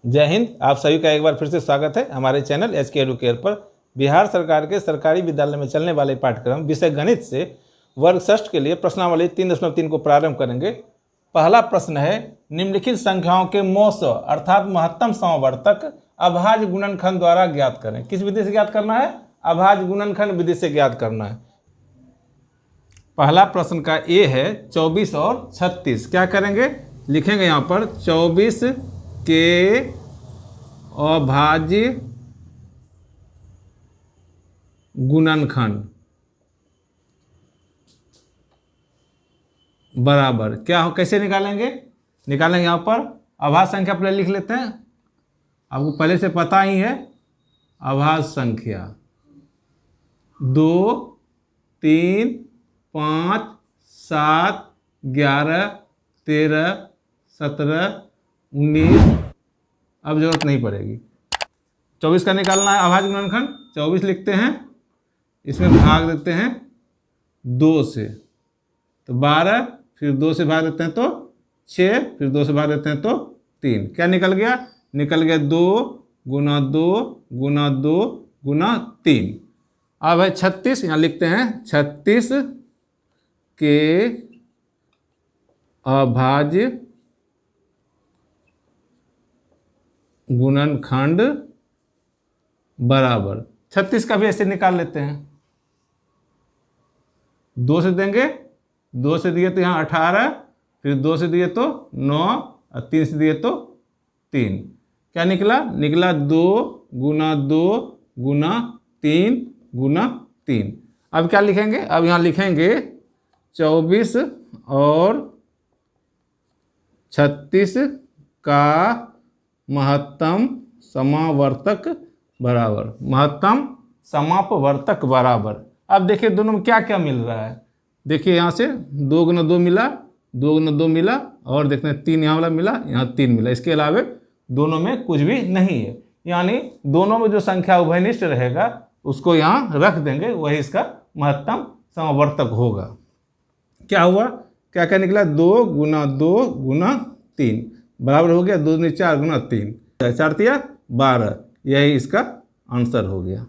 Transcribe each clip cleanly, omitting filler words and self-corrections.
जय हिंद। आप सभी का एक बार फिर से स्वागत है हमारे चैनल एचके एडुकेयर पर। बिहार सरकार के सरकारी विद्यालय में चलने वाले पाठ्यक्रम विषय गणित से वर्ग षष्ठ के लिए प्रश्नावली 3.3 को प्रारंभ करेंगे। पहला प्रश्न है, निम्नलिखित संख्याओं के मौस अर्थात महत्तम समवर्तक अभाज्य गुणनखंड द्वारा ज्ञात करें। किस विधि से ज्ञात करना है? अभाज्य गुणनखंड विधि से ज्ञात करना है। पहला प्रश्न का ए है 24 और 36। क्या करेंगे? लिखेंगे यहाँ पर 24 के अभाज्य गुणनखंड बराबर क्या हो, कैसे निकालेंगे? यहाँ पर अभाज्य संख्या पहले लिख लेते हैं, आपको पहले से पता ही है। अभाज्य संख्या 2, 3, 5, 7, 11, 13, 17, 19। अब जरूरत नहीं पड़ेगी। 24 का निकालना है अभाज्य गुणनखंड। 24 लिखते हैं, इसमें भाग देते हैं 2 से, तो 12, फिर 2 से भाग देते हैं तो 6, फिर 2 से भाग देते हैं तो 3। क्या निकल गया? 2 गुना 2 गुना 2 गुना 3। अब है 36, यहाँ लिखते हैं 36 के अभाज्य गुणनखंड बराबर 36 का भी ऐसे निकाल लेते हैं। 2 से देंगे, 2 से दिए तो यहाँ 18, फिर 2 से दिए तो 9 और 3 से दिए तो 3। क्या निकला 2 गुना 2 गुना 3 गुना 3। अब क्या लिखेंगे? अब यहाँ लिखेंगे 24 और 36 का महत्तम समावर्तक बराबर, महत्तम समापवर्तक बराबर। अब देखिए दोनों में क्या क्या मिल रहा है। देखिए यहाँ से 2 गुना 2 मिला, 2 गुना 2 मिला, और देखते हैं 3 यहाँ वाला मिला, यहाँ 3 मिला। इसके अलावा दोनों में कुछ भी नहीं है, यानी दोनों में जो संख्या उभयनिष्ठ रहेगा उसको यहाँ रख देंगे, वही इसका महत्तम समवर्तक होगा। क्या हुआ? क्या क्या निकला? 2 गुना 2 गुना 3 बराबर हो गया 2 दूनी 4 गुना 3, 4 तिया 12। यही इसका आंसर हो गया।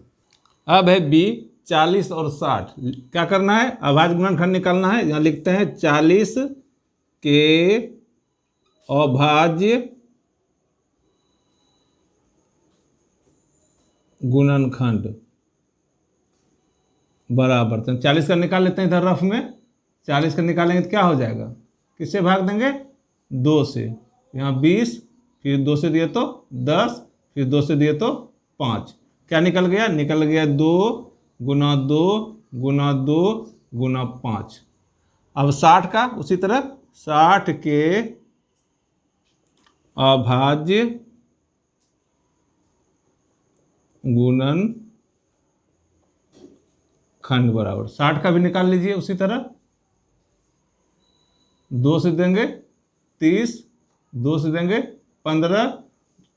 अब है बी 40 और 60। क्या करना है? अभाज्य गुणनखंड निकालना है। यहाँ लिखते हैं 40 के अभाज्य गुणनखंड बराबर, तो 40 का निकाल लेते हैं इधर रफ में। 40 का निकालेंगे तो क्या हो जाएगा? किससे भाग देंगे? 2 से। यहाँ 20, फिर 2 से दिए तो 10, फिर 2 से दिए तो 5। क्या निकल गया? 2 गुना 2 गुना 2 गुना 5। अब 60 का उसी तरह, 60 के अभाज्य गुणनखंड बराबर 60 का भी निकाल लीजिए उसी तरह। 2 से देंगे 30, 2 से देंगे 15,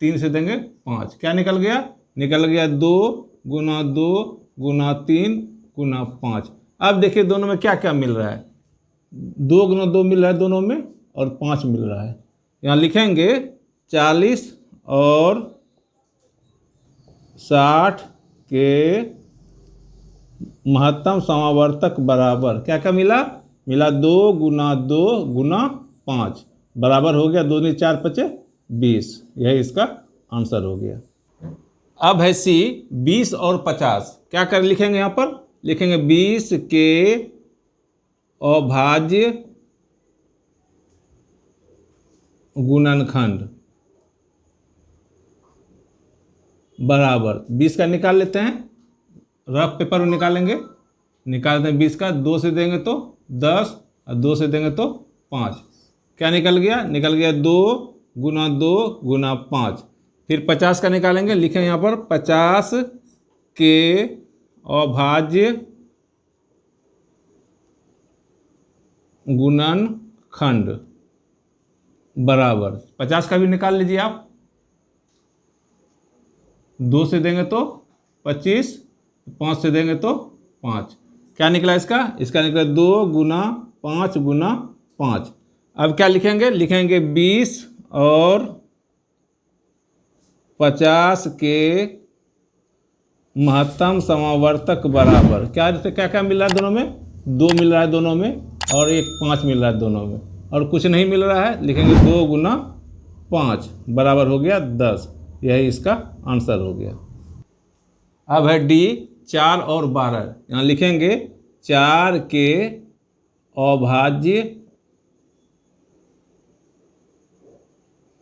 3 से देंगे 5। क्या निकल गया? 2 गुना 2 गुना 3 गुना 5। अब देखिए दोनों में क्या क्या मिल रहा है। 2 गुना 2 मिल रहा है दोनों में, और 5 मिल रहा है। यहाँ लिखेंगे 40 और 60 के महत्तम समावर्तक बराबर क्या क्या मिला? 2 गुना 2 गुना 5 बराबर हो गया 2 दूनी 4 5 20। यही इसका आंसर हो गया। अब है सी 20 और 50। क्या कर लिखेंगे? यहाँ पर लिखेंगे 20 के अभाज्य गुणनखंड बराबर 20 का निकाल लेते हैं, रफ पेपर में निकालेंगे। निकालते हैं 20 का, 2 से देंगे तो 10 और 2 से देंगे तो 5। क्या निकल गया? 2 गुना 2 गुना 5। फिर 50 का निकालेंगे। लिखें यहाँ पर 50 के अभाज्य गुणनखंड बराबर 50 का भी निकाल लीजिए आप। 2 से देंगे तो 25, 5 से देंगे तो 5। क्या निकला इसका? निकला 2 गुना 5 गुना 5। अब क्या लिखेंगे? 20 और 50 के महत्तम समावर्तक बराबर। क्या क्या क्या मिल रहा है दोनों में? 2 मिल रहा है दोनों में, और एक 5 मिल रहा है दोनों में, और कुछ नहीं मिल रहा है। लिखेंगे 2 गुना 5 बराबर हो गया 10। यही इसका आंसर हो गया। अब है डी, 4 और 12। यहाँ लिखेंगे 4 के अभाज्य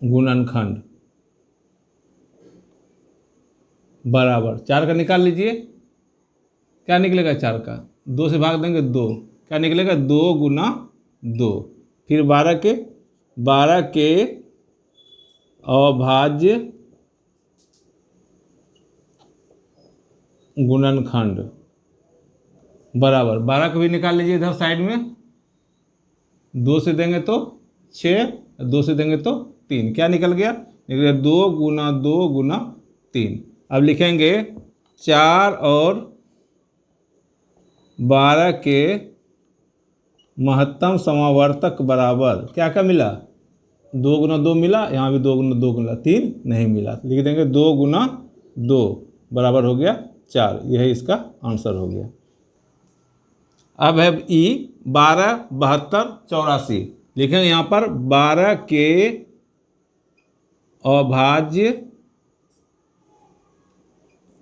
गुणनखंड बराबर। 4 का निकाल लीजिए, क्या निकलेगा 4 का? 2 से भाग देंगे 2, क्या निकलेगा? 2 गुना 2। फिर 12 के अभाज्य गुणनखंड बराबर। 12 को भी निकाल लीजिए इधर साइड में। 2 से देंगे तो 6, 2 से देंगे तो 3। क्या निकल गया? निकल गया 2 गुना 2 गुना 3। अब लिखेंगे 4 और 12 के महत्तम समावर्तक बराबर। क्या क्या मिला? 2 गुना 2 मिला, यहाँ भी 2 गुना 2 मिला, 3 नहीं मिला। लिख देंगे 2 गुना 2 बराबर हो गया 4। यही इसका आंसर हो गया। अब है ई, 12, 72, 84। लिखेंगे यहाँ पर 12 के अभाज्य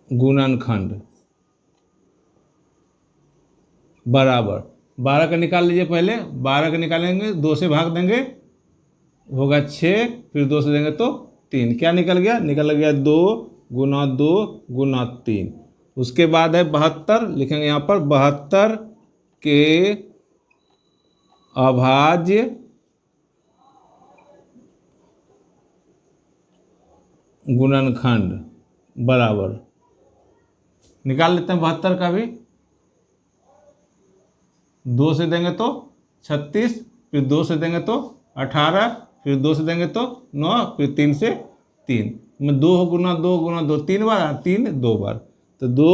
गुणनखंड बराबर। 12 का निकाल लीजिए पहले। 12 का निकालेंगे, 2 से भाग देंगे, होगा 6, फिर 2 से देंगे तो 3। क्या निकल गया? निकल गया 2 गुना 2 गुना 3। उसके बाद है 72। लिखेंगे यहाँ पर 72 के अभाज्य गुणनखंड बराबर। निकाल लेते हैं 72 का भी। 2 से देंगे तो 36, फिर 2 से देंगे तो 18, फिर 2 से देंगे तो 9, फिर 3 से 3 में 2 गुना 2 गुना 2 3 बार, 3 2 बार, तो 2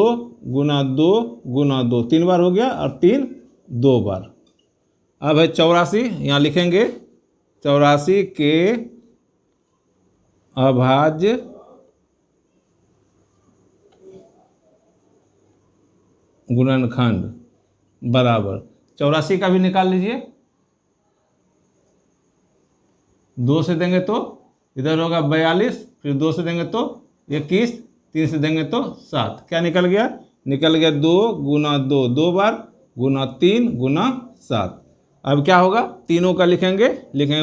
गुना 2 गुना 2 3 बार हो गया, और 3 2 बार। अब है 84। यहाँ लिखेंगे 84 के अभाज्य गुणनखंड बराबर। 84 का भी निकाल लीजिए। 2 से देंगे तो इधर होगा 42, फिर 2 से देंगे तो 21, 3 से देंगे तो 7। क्या निकल गया? निकल गया 2 गुना 2 2 बार गुना 3 गुना 7। अब क्या होगा? तीनों का लिखेंगे।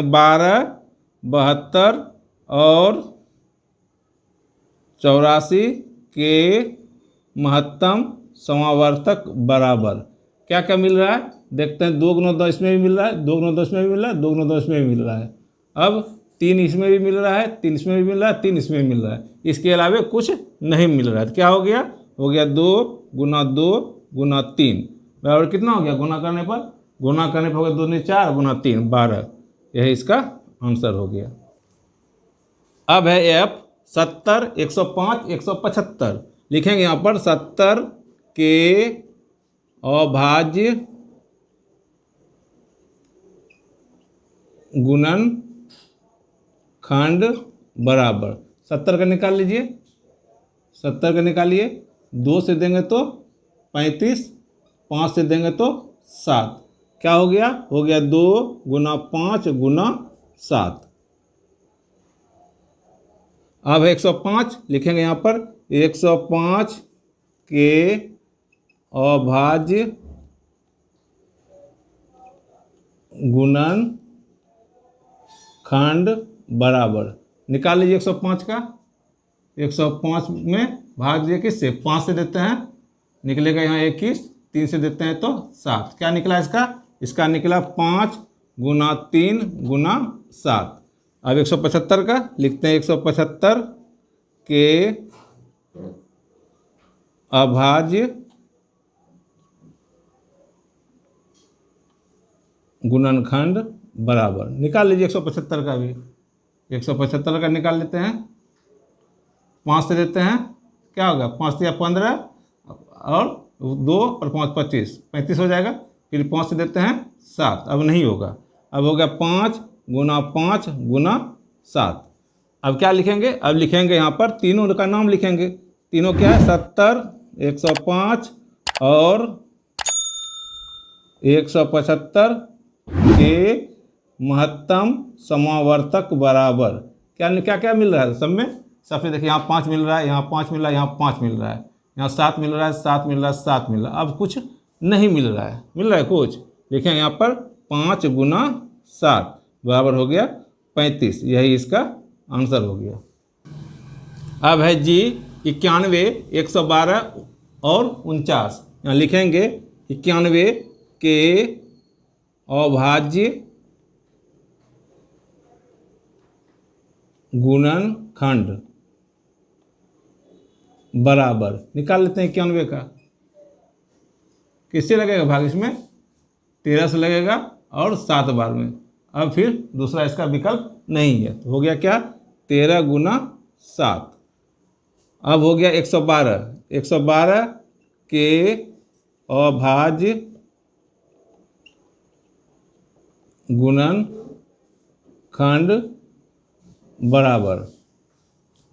12, 72 और 84 के महत्तम समावर्तक बराबर। क्या क्या मिल रहा है? देखते हैं। 2 गुना 2 इसमें भी मिल रहा है, 2 गुना 2 इसमें भी मिल रहा है, 2 गुना 2 इसमें भी मिल रहा है। अब 3 इसमें भी मिल रहा है, 3 इसमें भी मिल रहा है, 3 इसमें भी मिल रहा है। इसके अलावा कुछ नहीं मिल रहा है। तो क्या हो गया? हो गया 2 गुना 2 गुना 3 बराबर कितना हो गया? गुना करने पर हो गया 2 4 गुना 3 12। यही इसका आंसर हो गया। अब है एफ, 70, 105, 175। लिखेंगे यहाँ पर 70 के अभाज्य गुणनखंड बराबर। 70 का निकाल लीजिए। 70 का निकालिए। 2 से देंगे तो 35, 5 से देंगे तो 7। क्या हो गया? हो गया 2 गुना 5 गुना 7। अब 105 लिखेंगे यहाँ पर 105 के अभाज्य गुणनखंड बराबर। निकाल लीजिए 105 का। 105 में भाग दीजिए किससे? 5 से देते हैं, निकलेगा यहाँ 21, 3 से देते हैं तो 7। क्या निकला इसका? इसका निकला 5 गुना 3 गुना 7। अब 175 का लिखते हैं। 175 के अभाज्य गुणनखंड बराबर। निकाल लीजिए 175 का भी। 175 का निकाल लेते हैं। 5 से देते हैं, क्या होगा? 5 या 15 और 2 और 5 25, 35 हो जाएगा। फिर 5 से देते हैं 7। अब नहीं होगा। अब हो गया 5 गुना 5 गुना 7। अब क्या लिखेंगे, अब लिखेंगे यहाँ पर तीनों का नाम लिखेंगे। तीनों क्या है, 70, 105 और 175 के महत्तम समावर्तक बराबर। क्या क्या क्या मिल रहा है सब में, सबसे देखिए यहाँ 5 मिल रहा है, यहाँ 5 मिल रहा है, यहाँ 5 मिल रहा है, यहाँ 7 मिल रहा है, 7 मिल रहा है, 7 मिल रहा है। अब कुछ नहीं मिल रहा है, मिल रहा है कुछ, देखें यहाँ पर 5 गुना 7 बराबर हो गया 35, यही इसका आंसर हो गया। अब है जी 91, 112 और 49। यहाँ लिखेंगे 91 के अभाज्य गुणनखंड बराबर, निकाल लेते हैं 91 का। किससे लगेगा भाग, इसमें 13 से लगेगा और 7 बार में। अब फिर दूसरा इसका विकल्प नहीं है, तो हो गया क्या, 13 गुना 7। अब हो गया 112, 112 के अभाज्य गुणनखंड बराबर,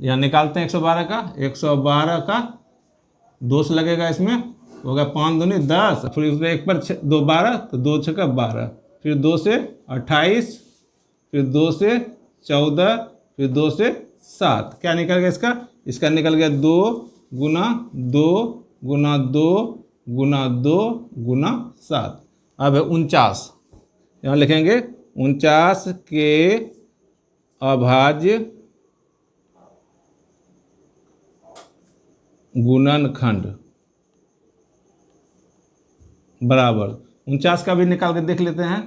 यहाँ निकालते हैं 112 का। 112 का 2 से लगेगा, इसमें होगा 5 दूनी 10, फिर उसमें 1 पर 2 12, तो 2 छक्का 12, फिर 2 से 28, फिर 2 से 14, फिर 2 से 7। क्या निकल गया इसका, इसका निकल गया 2 गुना 2 गुना 2 गुना 2 गुना 7। अब है 49, यहाँ लिखेंगे 49 के अभाज्य गुणनखंड बराबर। 49 का भी निकाल के देख लेते हैं।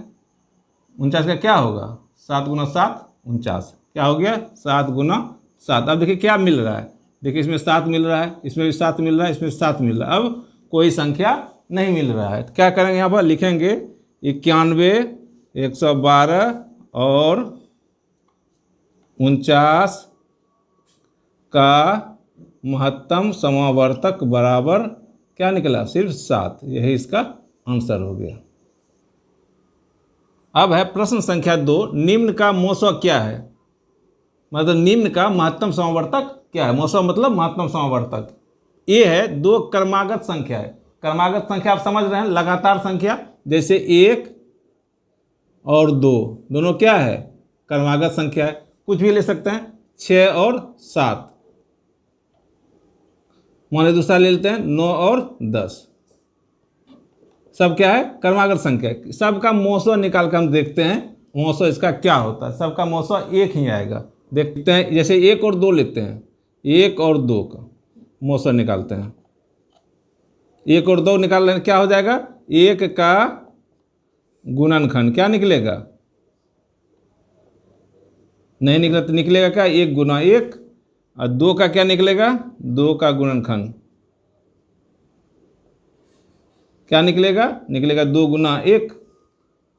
49 का क्या होगा, 7 गुना 7 49, क्या हो गया 7 गुना 7। अब देखिए क्या मिल रहा है, देखिए इसमें 7 मिल रहा है, इसमें भी 7 मिल रहा है, इसमें 7 मिल रहा है। अब कोई संख्या नहीं मिल रहा है, तो क्या करेंगे, यहाँ पर लिखेंगे 91, 112 और 49 का महत्तम समावर्तक बराबर क्या निकला, सिर्फ 7, यही इसका आंसर हो गया। अब है प्रश्न संख्या 2, निम्न का मौसा क्या है, मतलब निम्न का महत्तम समावर्तक क्या है। मौसा मतलब महत्तम समावर्तक। ये है 2 क्रमागत संख्या है। क्रमागत संख्या आप समझ रहे हैं, लगातार संख्या, जैसे 1 और 2 दोनों क्या है, क्रमागत संख्या है। कुछ भी ले सकते हैं, 6 और 7, मान दूसरा ले लेते हैं 9 और 10, सब क्या है, क्रमागत संख्या है। सबका मौसा निकाल कर हम देखते हैं, मौसा इसका क्या होता है। सबका मौसा एक ही आएगा, देखते हैं। जैसे 1 और 2 लेते हैं, 1 और 2 का मौसा निकालते हैं। 1 और 2 निकाल लें, क्या हो जाएगा, 1 का गुणनखंड क्या निकलेगा, नहीं निकला तो निकलेगा क्या, 1 गुना 1, और 2 का क्या निकलेगा, 2 का गुणनखंड क्या निकलेगा, निकलेगा 2 गुना 1।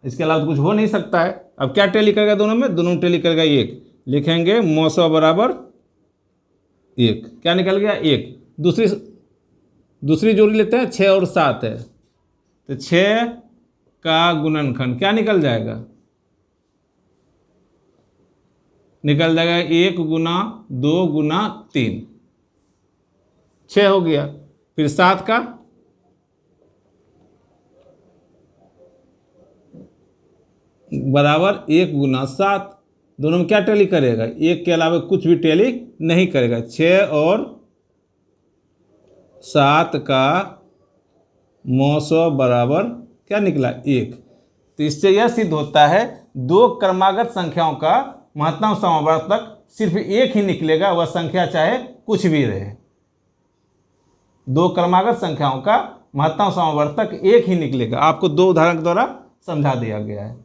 इसके अलावा तो कुछ हो नहीं सकता है। अब क्या टैली करेगा दोनों में, दोनों टैली करेगा 1, लिखेंगे मौसा बराबर 1, क्या निकल गया 1। दूसरी जोड़ी लेते हैं, 6 और 7 है, तो 6 का गुणनखंड क्या निकल जाएगा, निकल जाएगा 1 गुना 2 गुना 3, 6 हो गया। फिर 7 का बराबर 1 गुना 7, दोनों में क्या टैली करेगा, 1 के अलावा कुछ भी टैली नहीं करेगा। 6 और 7 का मौसा बराबर क्या निकला 1। तो इससे यह सिद्ध होता है 2 क्रमागत संख्याओं का महत्तम समावर्तक सिर्फ एक ही निकलेगा, वह संख्या चाहे कुछ भी रहे। 2 क्रमागत संख्याओं का महत्तम समावर्तक एक ही निकलेगा। आपको 2 उदाहरण के द्वारा समझा दिया गया है।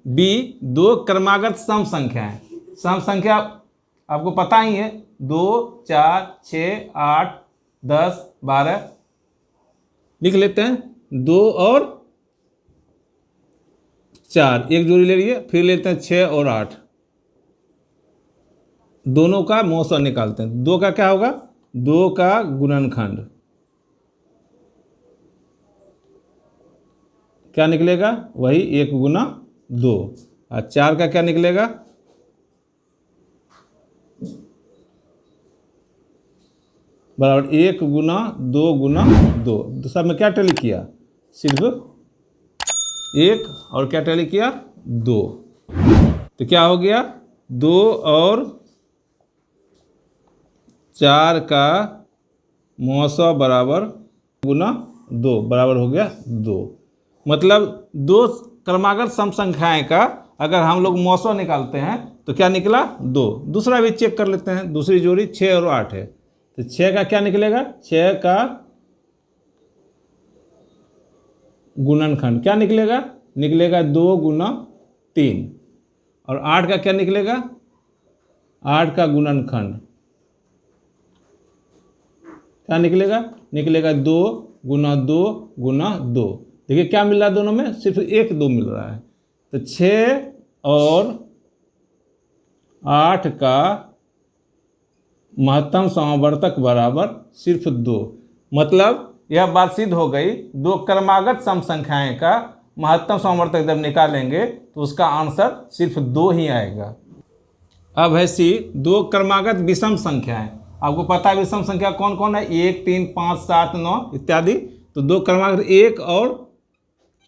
बी, 2 क्रमागत सम संख्याएं। सम संख्या आपको पता ही है, 2, 4, 6, 8, 10, 12 लिख लेते हैं। 2 और 4 एक जोड़ी ले लिए, फिर लेते हैं 6 और 8, दोनों का मौसा निकालते हैं। 2 का क्या होगा, 2 का गुणनखंड क्या निकलेगा, वही 1 गुना 2, और 4 का क्या निकलेगा, बराबर 1 गुना 2 गुना 2। सब में क्या टैली किया? सिर्फ 1 और क्या टैली किया? 2। तो क्या हो गया? 2 और 4 का मौसा बराबर गुना 2 बराबर हो गया 2। मतलब दो क्रमागत सम संख्याएं का अगर हम लोग मौसा निकालते हैं तो क्या निकला? 2। दूसरा भी चेक कर लेते हैं। दूसरी जोड़ी 6 और 8 है, तो 6 का क्या निकलेगा? 6 का गुणनखंड क्या निकलेगा? निकलेगा 2 गुना 3। और 8 का क्या निकलेगा? 8 का गुणनखंड क्या निकलेगा? निकलेगा 2 गुना 2 गुना 2। देखिए क्या मिल रहा है दोनों में? सिर्फ 1 2 मिल रहा है। तो 6 और 8 का महत्तम समावर्तक बराबर सिर्फ 2। मतलब यह बात सिद्ध हो गई, दो क्रमागत सम संख्याएं का महत्तम समावर्तक जब निकालेंगे तो उसका आंसर सिर्फ 2 ही आएगा। अब है सी, दो क्रमागत विषम संख्याएं। आपको पता है विषम संख्या कौन कौन है? 1 3 5 7 9 इत्यादि। तो दो क्रमागत 1 और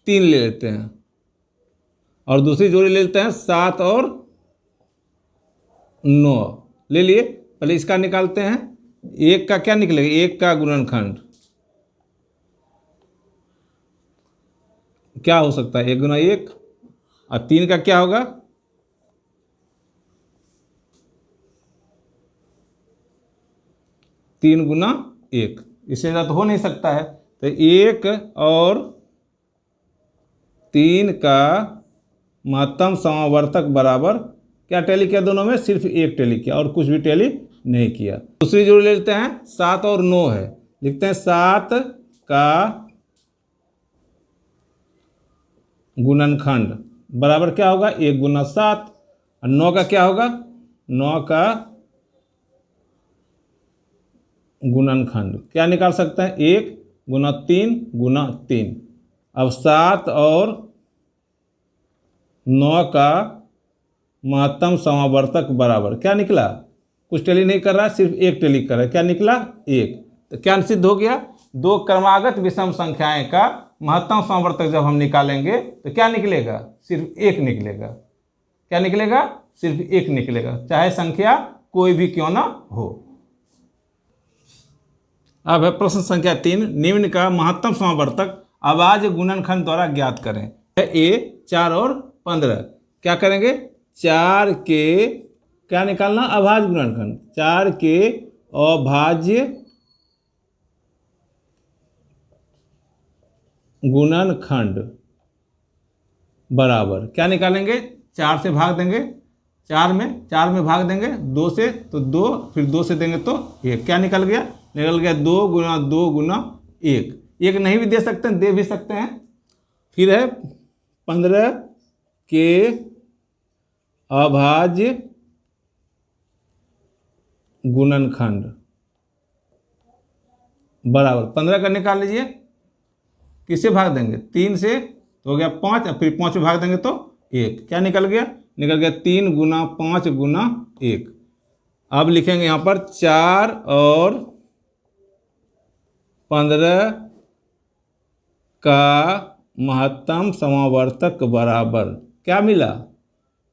3 ले लेते हैं और दूसरी जोड़ी ले लेते हैं 7 और 9 ले लिए। पहले इसका निकालते हैं। 1 का क्या निकलेगा? 1 का गुणनखंड क्या हो सकता है? 1 गुना 1। और 3 का क्या होगा? 3 गुना 1। इससे ज़्यादा तो हो नहीं सकता है। तो 1 और 3 का महत्तम समावर्तक बराबर क्या टैली किया दोनों में? सिर्फ 1 टैली किया और कुछ भी टैली नहीं किया। दूसरी जोड़ी ले लेते हैं। 7 और 9 है, लिखते हैं 7 का गुणनखंड बराबर क्या होगा? 1 गुना 7। और 9 का क्या होगा? 9 का गुणनखंड क्या निकाल सकते हैं? 1 गुना 3 गुना 3। अब 7 और 9 का महत्तम समावर्तक बराबर क्या निकला? कुछ टैली नहीं कर रहा है, सिर्फ 1 टैली कर रहा है। क्या निकला? 1। तो क्या सिद्ध हो गया? दो क्रमागत विषम संख्याएं का महत्तम समावर्तक जब हम निकालेंगे तो क्या निकलेगा? सिर्फ 1 निकलेगा। क्या निकलेगा? सिर्फ 1 निकलेगा, चाहे संख्या कोई भी क्यों ना हो। अब है प्रश्न संख्या 3, निम्न का महत्तम समावर्तक अभाज्य गुणनखंड द्वारा ज्ञात करें। ए 4 और 15। क्या करेंगे? 4 के क्या निकालना? अभाज्य गुणनखंड। 4 के अभाज्य गुणनखंड बराबर क्या निकालेंगे? 4 से भाग देंगे, 4 में भाग देंगे 2 से, तो 2, फिर 2 से देंगे तो 1। क्या निकल गया? निकल गया 2 गुना 2 गुना 1। 1 नहीं भी दे सकते हैं, दे भी सकते हैं। फिर है 15 के अभाज्य गुणनखंड बराबर 15 का निकाल लीजिए। किससे भाग देंगे? 3 से, तो हो गया 5। और फिर 5 में भाग देंगे तो 1। क्या निकल गया? निकल गया 3 गुना 5 गुना 1। अब लिखेंगे यहाँ पर 4 और 15 का महत्तम समावर्तक बराबर क्या मिला?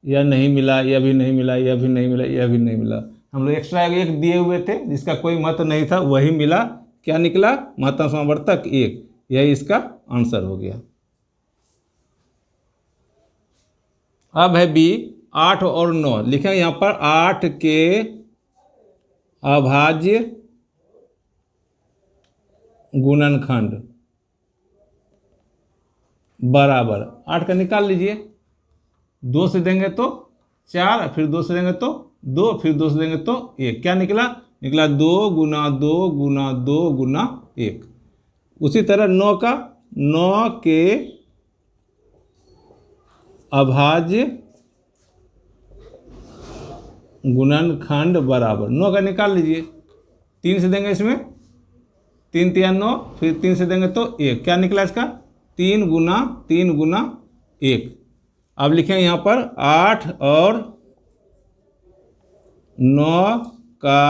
यह नहीं मिला, यह भी नहीं मिला, यह भी नहीं मिला, यह भी नहीं मिला। हम लोग एक्स्ट्रा 1 दिए हुए थे जिसका कोई महत्व नहीं था, वही मिला। क्या निकला? महत्तम समावर्तक 1। यही इसका आंसर हो गया। अब है बी, 8 और 9। लिखेंगे यहाँ पर 8 के अभाज्य गुणनखंड बराबर 8 का निकाल लीजिए। 2 से देंगे तो 4, फिर 2 से देंगे तो 2, फिर 2 से देंगे तो 1। क्या निकला? निकला 2 गुना 2 गुना 2 गुना 1। उसी तरह 9 का, 9 के अभाज्य गुणनखंड बराबर 9 का निकाल लीजिए। 3 से देंगे इसमें, 3 3 9, फिर 3 से देंगे तो 1। क्या निकला इसका? 3 गुना 3 गुना 1। अब लिखेंगे यहाँ पर 8 और 9 का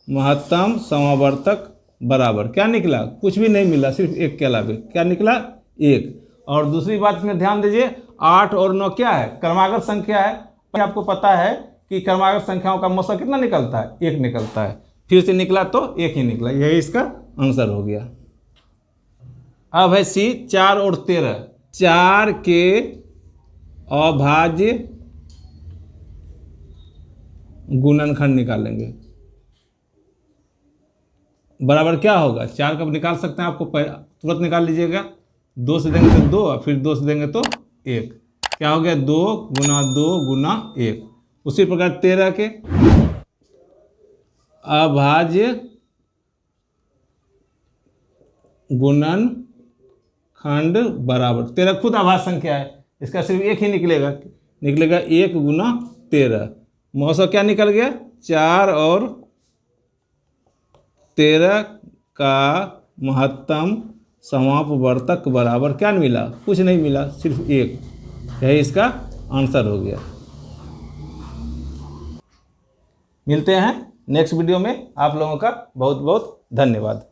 महत्तम समावर्तक बराबर क्या निकला? कुछ भी नहीं मिला, सिर्फ 1 के अलावे क्या निकला? 1। और दूसरी बात इसमें ध्यान दीजिए, 8 और 9 क्या है? क्रमागत संख्या है। आपको पता है कि क्रमागत संख्याओं का मौसा कितना निकलता है? 1 निकलता है। फिर से निकला तो 1 ही निकला, यही इसका आंसर हो गया। अब है सी 4 और 13। 4 के अभाज्य गुणनखंड निकालेंगे, बराबर क्या होगा? 4 कब निकाल सकते हैं? आपको तुरंत निकाल लीजिएगा। 2 से देंगे तो 2, और फिर 2 से देंगे तो 1, क्या हो गया? 2 गुना 2 गुना 1। उसी प्रकार 13 के अभाज्य गुणनखंड बराबर, 13 खुद अभाज्य संख्या है, इसका सिर्फ 1 ही निकलेगा, 1 गुना 13। मौसा क्या निकल गया? 4 और 13 का महत्तम समापवर्तक बराबर क्या मिला? कुछ नहीं मिला, सिर्फ 1। यही इसका आंसर हो गया। मिलते हैं नेक्स्ट वीडियो में। आप लोगों का बहुत बहुत धन्यवाद।